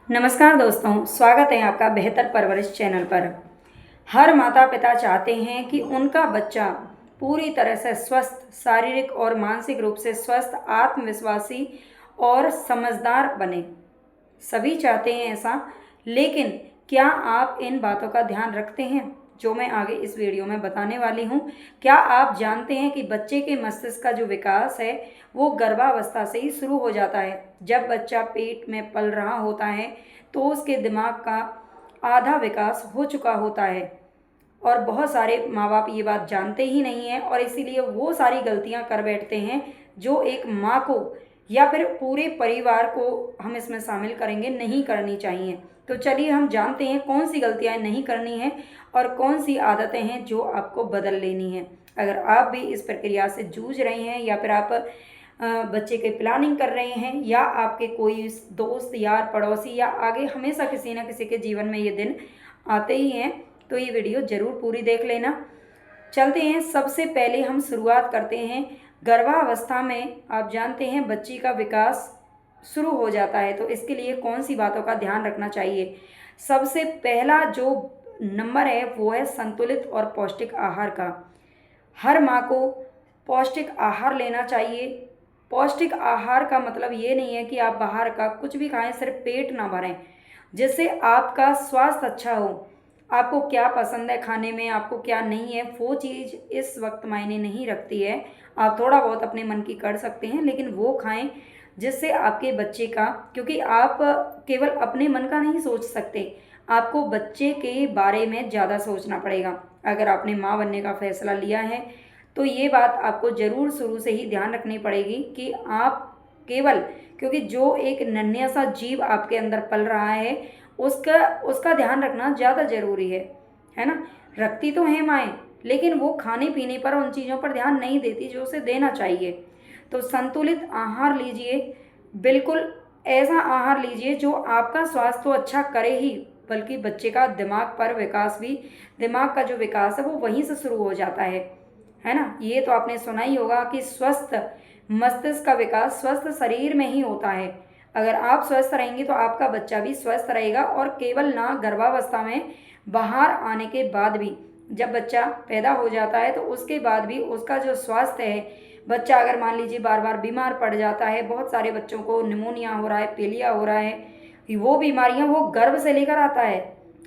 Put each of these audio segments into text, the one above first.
नमस्कार दोस्तों, स्वागत है आपका बेहतर परवरिश चैनल पर। हर माता पिता चाहते हैं कि उनका बच्चा पूरी तरह से स्वस्थ, शारीरिक और मानसिक रूप से स्वस्थ, आत्मविश्वासी और समझदार बने। सभी चाहते हैं ऐसा, लेकिन क्या आप इन बातों का ध्यान रखते हैं जो मैं आगे इस वीडियो में बताने वाली हूँ? क्या आप जानते हैं कि बच्चे के मस्तिष्क का जो विकास है वो गर्भावस्था से ही शुरू हो जाता है। जब बच्चा पेट में पल रहा होता है तो उसके दिमाग का आधा विकास हो चुका होता है और बहुत सारे माँ बाप ये बात जानते ही नहीं हैं और इसीलिए वो सारी गलतियाँ कर बैठते हैं जो एक माँ को या फिर पूरे परिवार को, हम इसमें शामिल करेंगे, नहीं करनी चाहिए। तो चलिए हम जानते हैं कौन सी गलतियाँ नहीं करनी हैं और कौन सी आदतें हैं जो आपको बदल लेनी है। अगर आप भी इस प्रक्रिया से जूझ रहे हैं या फिर आप बच्चे की प्लानिंग कर रहे हैं या आपके कोई दोस्त, यार, पड़ोसी या आगे हमेशा किसी न किसी के जीवन में ये दिन आते ही हैं, तो ये वीडियो ज़रूर पूरी देख लेना। चलते हैं, सबसे पहले हम शुरुआत करते हैं। गर्भावस्था में आप जानते हैं बच्ची का विकास शुरू हो जाता है, तो इसके लिए कौन सी बातों का ध्यान रखना चाहिए? सबसे पहला जो नंबर है वो है संतुलित और पौष्टिक आहार का। हर माँ को पौष्टिक आहार लेना चाहिए। पौष्टिक आहार का मतलब ये नहीं है कि आप बाहर का कुछ भी खाएं, सिर्फ पेट ना भरें, जिससे आपका स्वास्थ्य अच्छा हो। आपको क्या पसंद है खाने में, आपको क्या नहीं है, वो चीज़ इस वक्त मायने नहीं रखती है। आप थोड़ा बहुत अपने मन की कर सकते हैं, लेकिन वो खाएं जिससे आपके बच्चे का, क्योंकि आप केवल अपने मन का नहीं सोच सकते, आपको बच्चे के बारे में ज़्यादा सोचना पड़ेगा। अगर आपने माँ बनने का फैसला लिया है तो ये बात आपको ज़रूर शुरू से ही ध्यान रखनी पड़ेगी कि आप केवल, क्योंकि जो एक नन्हा सा जीव आपके अंदर पल रहा है उसका उसका ध्यान रखना ज़्यादा ज़रूरी है ना। रखती तो हैं माएँ, लेकिन वो खाने पीने पर, उन चीज़ों पर ध्यान नहीं देती जो उसे देना चाहिए। तो संतुलित आहार लीजिए, बिल्कुल ऐसा आहार लीजिए जो आपका स्वास्थ्य तो अच्छा करे ही, बल्कि बच्चे का दिमाग पर विकास भी, दिमाग का जो विकास है वो वहीं से शुरू हो जाता है ना। ये तो आपने सुना ही होगा कि स्वस्थ मस्तिष्क का विकास स्वस्थ शरीर में ही होता है। अगर आप स्वस्थ रहेंगे तो आपका बच्चा भी स्वस्थ रहेगा। और केवल ना गर्भावस्था में, बाहर आने के बाद भी, जब बच्चा पैदा हो जाता है तो उसके बाद भी उसका जो स्वास्थ्य है, बच्चा अगर मान लीजिए बार बार बीमार पड़ जाता है, बहुत सारे बच्चों को निमोनिया हो रहा है, पीलिया हो रहा है, वो बीमारियां वो गर्भ से लेकर आता है।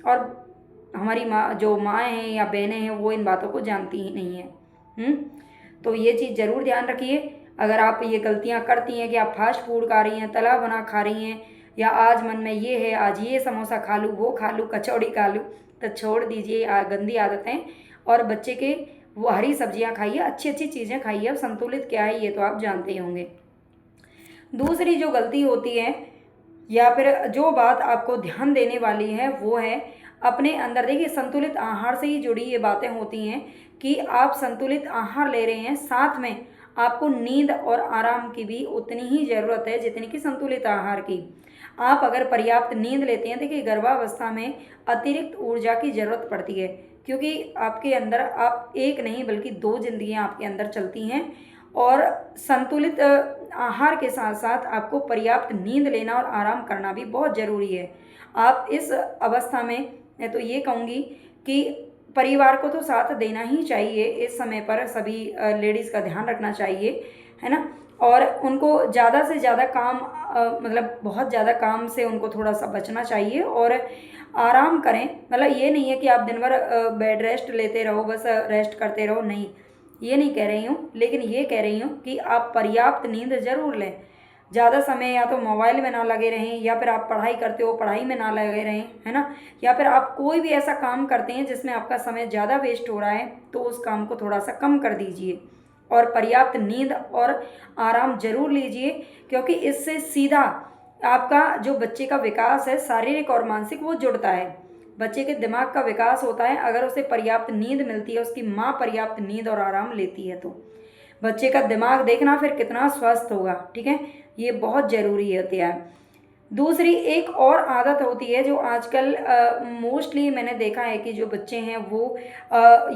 और हमारी माँ, जो माँ हैं या बहनें हैं, वो इन बातों को जानती ही नहीं है। तो ये चीज़ ज़रूर ध्यान रखिए। अगर आप ये गलतियाँ करती हैं कि आप फास्ट फूड खा रही हैं, तला बना खा रही हैं, या आज मन में ये है आज ये समोसा खा लूँ, वो खा लूँ, कचौड़ी खा लूँ, तो छोड़ दीजिए गंदी आदतें और बच्चे के वो हरी सब्जियाँ खाइए, अच्छी अच्छी चीज़ें खाइए। अब संतुलित क्या है ये तो आप जानते ही होंगे। दूसरी जो गलती होती है या फिर जो बात आपको ध्यान देने वाली है वो है अपने अंदर, देखिए संतुलित आहार से ही जुड़ी ये बातें होती हैं कि आप संतुलित आहार ले रहे हैं, साथ में आपको नींद और आराम की भी उतनी ही ज़रूरत है जितनी कि संतुलित आहार की। आप अगर पर्याप्त नींद लेते हैं, देखिए गर्भावस्था में अतिरिक्त ऊर्जा की ज़रूरत पड़ती है, क्योंकि आपके अंदर आप एक नहीं बल्कि दो जिंदगियां आपके अंदर चलती हैं। और संतुलित आहार के साथ साथ आपको पर्याप्त नींद लेना और आराम करना भी बहुत ज़रूरी है। आप इस अवस्था में, मैं तो ये कहूँगी कि परिवार को तो साथ देना ही चाहिए। इस समय पर सभी लेडीज़ का ध्यान रखना चाहिए, है ना। और उनको ज़्यादा से ज़्यादा काम, मतलब बहुत ज़्यादा काम से उनको थोड़ा सा बचना चाहिए और आराम करें। मतलब ये नहीं है कि आप दिन भर बेड रेस्ट लेते रहो, बस रेस्ट करते रहो, नहीं, ये नहीं कह रही हूँ, लेकिन ये कह रही हूँ कि आप पर्याप्त नींद ज़रूर लें। ज़्यादा समय या तो मोबाइल में ना लगे रहें, या फिर आप पढ़ाई करते हो पढ़ाई में ना लगे रहें, है ना। या फिर आप कोई भी ऐसा काम करते हैं जिसमें आपका समय ज़्यादा वेस्ट हो रहा है तो उस काम को थोड़ा सा कम कर दीजिए और पर्याप्त नींद और आराम जरूर लीजिए, क्योंकि इससे सीधा आपका जो बच्चे का विकास है, शारीरिक और मानसिक, वो जुड़ता है। बच्चे के दिमाग का विकास होता है अगर उसे पर्याप्त नींद मिलती है, उसकी माँ पर्याप्त नींद और आराम लेती है, तो बच्चे का दिमाग देखना फिर कितना स्वस्थ होगा। ठीक है, ये बहुत ज़रूरी होती है। दूसरी एक और आदत होती है जो आजकल मोस्टली मैंने देखा है कि जो बच्चे हैं वो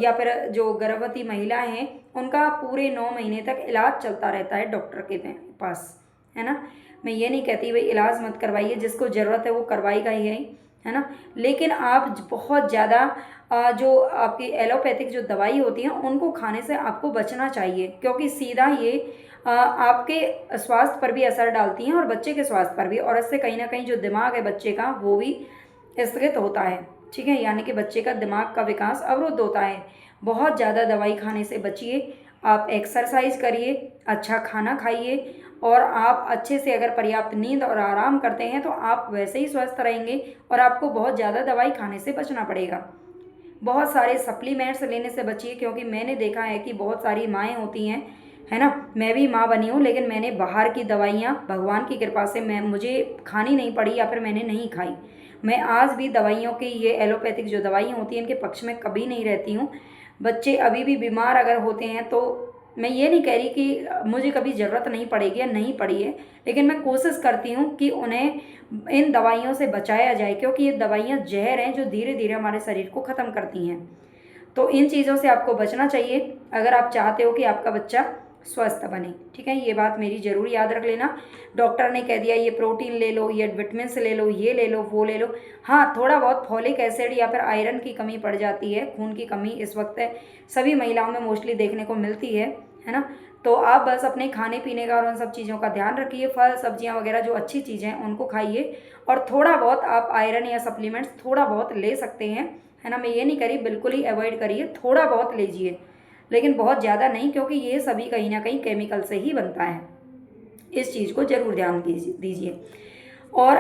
या फिर जो गर्भवती महिलाएं हैं उनका पूरे 9 महीने तक इलाज चलता रहता है डॉक्टर के पास, है ना। मैं ये नहीं कहती भाई इलाज मत करवाइए, जिसको ज़रूरत है वो करवाएगा ही है ना। लेकिन आप बहुत ज़्यादा जो आपकी एलोपैथिक जो दवाई होती हैं उनको खाने से आपको बचना चाहिए, क्योंकि सीधा ये आपके स्वास्थ्य पर भी असर डालती हैं और बच्चे के स्वास्थ्य पर भी, और इससे कहीं ना कहीं जो दिमाग है बच्चे का वो भी स्थगित होता है, ठीक है, यानी कि बच्चे का दिमाग का विकास अवरुद्ध होता है। बहुत ज़्यादा दवाई खाने से बचिए, आप एक्सरसाइज करिए, अच्छा खाना खाइए, और आप अच्छे से अगर पर्याप्त नींद और आराम करते हैं तो आप वैसे ही स्वस्थ रहेंगे और आपको बहुत ज़्यादा दवाई खाने से बचना पड़ेगा। बहुत सारे सप्लीमेंट्स लेने से बचिए, क्योंकि मैंने देखा है कि बहुत सारी माएँ होती हैं, है ना, मैं भी माँ बनी हूँ, लेकिन मैंने बाहर की दवाइयाँ भगवान की कृपा से मुझे खानी नहीं पड़ी या फिर मैंने नहीं खाई। मैं आज भी दवाइयों की, ये एलोपैथिक जो दवाइयाँ होती हैं इनके पक्ष में कभी नहीं रहती हूँ। बच्चे अभी भी बीमार अगर होते हैं तो मैं ये नहीं कह रही कि मुझे कभी ज़रूरत नहीं पड़ेगी या नहीं पड़ी है, लेकिन मैं कोशिश करती हूँ कि उन्हें इन दवाइयों से बचाया जाए, क्योंकि ये दवाइयाँ जहर हैं जो धीरे धीरे हमारे शरीर को ख़त्म करती हैं। तो इन चीज़ों से आपको बचना चाहिए अगर आप चाहते हो कि आपका बच्चा स्वस्थ बने, ठीक है। ये बात मेरी ज़रूर याद रख लेना। डॉक्टर ने कह दिया ये प्रोटीन ले लो, ये विटामिन ले लो, ये ले लो, वो ले लो, हाँ थोड़ा बहुत फॉलिक एसिड या फिर आयरन की कमी पड़ जाती है, खून की कमी इस वक्त सभी महिलाओं में मोस्टली देखने को मिलती है ना। तो आप बस अपने खाने पीने का और उन सब चीज़ों का ध्यान रखिए, फल सब्जियां वगैरह जो अच्छी चीज़ें हैं उनको खाइए, और थोड़ा बहुत आप आयरन या सप्लीमेंट्स थोड़ा बहुत ले सकते हैं, है ना। मैं ये नहीं करी बिल्कुल ही अवॉइड करिए, थोड़ा बहुत लीजिए, लेकिन बहुत ज़्यादा नहीं, क्योंकि ये सभी कहीं ना कहीं केमिकल से ही बनता है। इस चीज़ को ज़रूर ध्यान दीजिए। और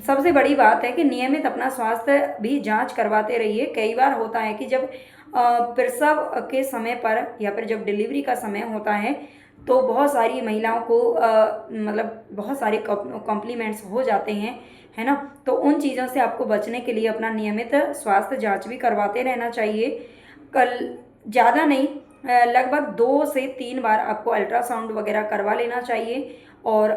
सबसे बड़ी बात है कि नियमित अपना स्वास्थ्य भी जांच करवाते रहिए। कई बार होता है कि जब प्रसव के समय पर या फिर जब डिलीवरी का समय होता है तो बहुत सारी महिलाओं को मतलब बहुत सारे कॉम्प्लीमेंट्स हो जाते हैं, है ना। तो उन चीज़ों से आपको बचने के लिए अपना नियमित स्वास्थ्य जांच भी करवाते रहना चाहिए। कल ज़्यादा नहीं, लगभग 2 से 3 बार आपको अल्ट्रासाउंड वगैरह करवा लेना चाहिए, और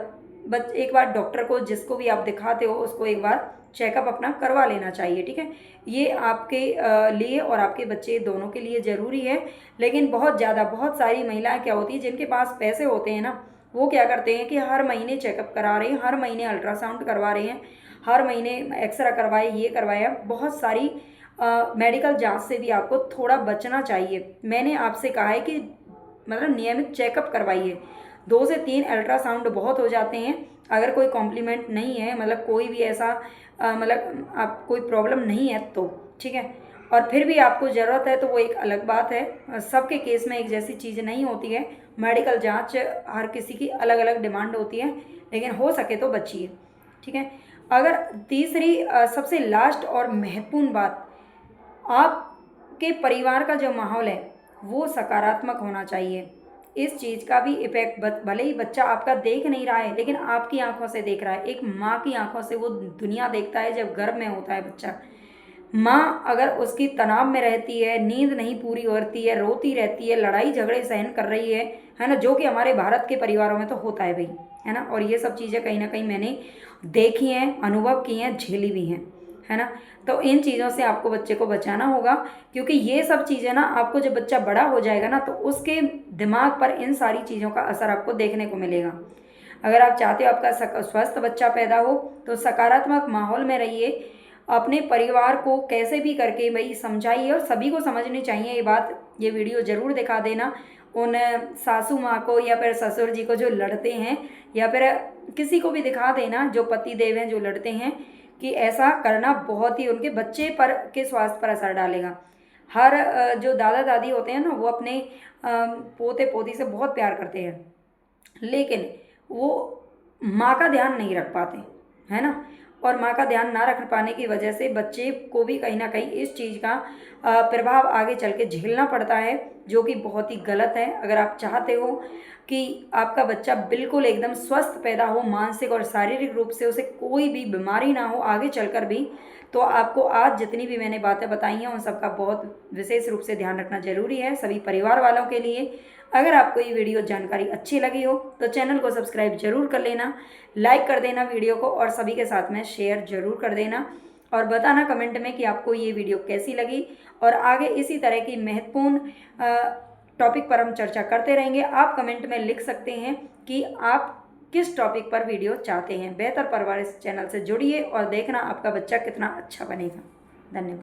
एक बार डॉक्टर को जिसको भी आप दिखाते हो उसको एक बार चेकअप अपना करवा लेना चाहिए, ठीक है। ये आपके लिए और आपके बच्चे दोनों के लिए ज़रूरी है। लेकिन बहुत सारी महिलाएं क्या होती है जिनके पास पैसे होते हैं ना, वो क्या करते हैं कि हर महीने चेकअप करा रहे हैं, हर महीने अल्ट्रासाउंड करवा रहे हैं, हर महीने एक्सरे करवाए, ये करवाया। बहुत सारी मेडिकल जांच से भी आपको थोड़ा बचना चाहिए। मैंने आपसे कहा है कि मतलब नियमित चेकअप करवाइए, 2 से 3 अल्ट्रासाउंड बहुत हो जाते हैं। अगर कोई कॉम्प्लीमेंट नहीं है, मतलब कोई भी ऐसा मतलब आप कोई प्रॉब्लम नहीं है तो ठीक है, और फिर भी आपको ज़रूरत है तो वो एक अलग बात है। सबके केस में एक जैसी चीज़ नहीं होती है, मेडिकल जांच हर किसी की अलग अलग डिमांड होती है, लेकिन हो सके तो बचिए, ठीक है। अगर तीसरी सबसे लास्ट और महत्वपूर्ण बात, आपके परिवार का जो माहौल है वो सकारात्मक होना चाहिए। इस चीज़ का भी इफेक्ट भले ही बच्चा आपका देख नहीं रहा है, लेकिन आपकी आंखों से देख रहा है। एक माँ की आंखों से वो दुनिया देखता है जब गर्भ में होता है बच्चा। माँ अगर उसकी तनाव में रहती है, नींद नहीं पूरी होती है, रोती रहती है, लड़ाई झगड़े सहन कर रही है ना, जो कि हमारे भारत के परिवारों में तो होता है भाई, है ना। और ये सब चीज़ें कहीं ना कहीं मैंने देखी हैं, अनुभव की हैं, झेली भी हैं, है ना। तो इन चीज़ों से आपको बच्चे को बचाना होगा, क्योंकि ये सब चीज़ें ना आपको जब बच्चा बड़ा हो जाएगा ना तो उसके दिमाग पर इन सारी चीज़ों का असर आपको देखने को मिलेगा। अगर आप चाहते हो आपका स्वस्थ बच्चा पैदा हो तो सकारात्मक माहौल में रहिए, अपने परिवार को कैसे भी करके भाई समझाइए, और सभी को समझनी चाहिए ये बात। ये वीडियो ज़रूर दिखा देना उन सासू माँ को या फिर ससुर जी को जो लड़ते हैं, या फिर किसी को भी दिखा देना जो पति देव हैं जो लड़ते हैं, कि ऐसा करना बहुत ही उनके बच्चे पर के स्वास्थ्य पर असर डालेगा। हर जो दादा दादी होते हैं ना वो अपने पोते पोती से बहुत प्यार करते हैं, लेकिन वो माँ का ध्यान नहीं रख पाते, है ना। और माँ का ध्यान ना रख पाने की वजह से बच्चे को भी कहीं ना कहीं इस चीज़ का प्रभाव आगे चल के झेलना पड़ता है, जो कि बहुत ही गलत है। अगर आप चाहते हो कि आपका बच्चा बिल्कुल एकदम स्वस्थ पैदा हो, मानसिक और शारीरिक रूप से उसे कोई भी बीमारी ना हो आगे चलकर भी, तो आपको आज जितनी भी मैंने बातें बताई हैं उन सबका बहुत विशेष रूप से ध्यान रखना जरूरी है सभी परिवार वालों के लिए। अगर आपको ये वीडियो जानकारी अच्छी लगी हो तो चैनल को सब्सक्राइब जरूर कर लेना, लाइक कर देना वीडियो को, और सभी के साथ में शेयर जरूर कर देना, और बताना कमेंट में कि आपको ये वीडियो कैसी लगी। और आगे इसी तरह की महत्वपूर्ण टॉपिक पर हम चर्चा करते रहेंगे। आप कमेंट में लिख सकते हैं कि आप किस टॉपिक पर वीडियो चाहते हैं। बेहतर परवरिश चैनल से जुड़िए और देखना आपका बच्चा कितना अच्छा बनेगा। धन्यवाद।